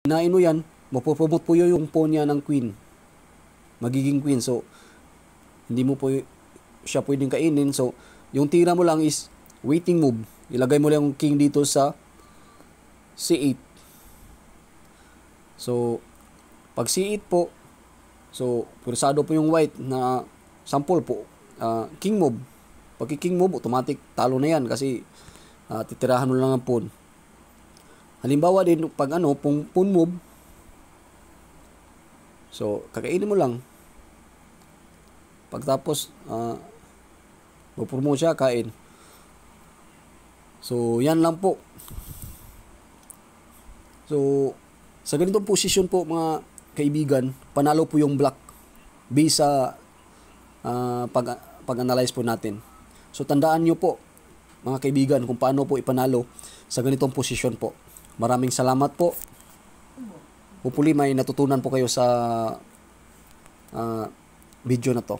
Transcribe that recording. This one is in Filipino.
kinain mo yan, mapopromote po yung pawn niya ng queen. Magiging queen. So, hindi mo po siya pwedeng kainin. So, yung tira mo lang is waiting move. Ilagay mo lang yung king dito sa C8. So, pag C8 po, so, pursado po yung white na sample po. King move. Pag king move, automatic talo na yan kasi titirahan mo lang ang pawn. Halimbawa din, pag pawn move, so, kakainin mo lang. Pagtapos, mag-promote siya, kain. So, yan lang po. So, sa ganitong posisyon po, mga kaibigan, panalo po yung black based sa pag-analyze po natin. So, tandaan nyo po, mga kaibigan, kung paano po ipanalo sa ganitong posisyon po. Maraming salamat po. Hopefully may natutunan po kayo sa video na to.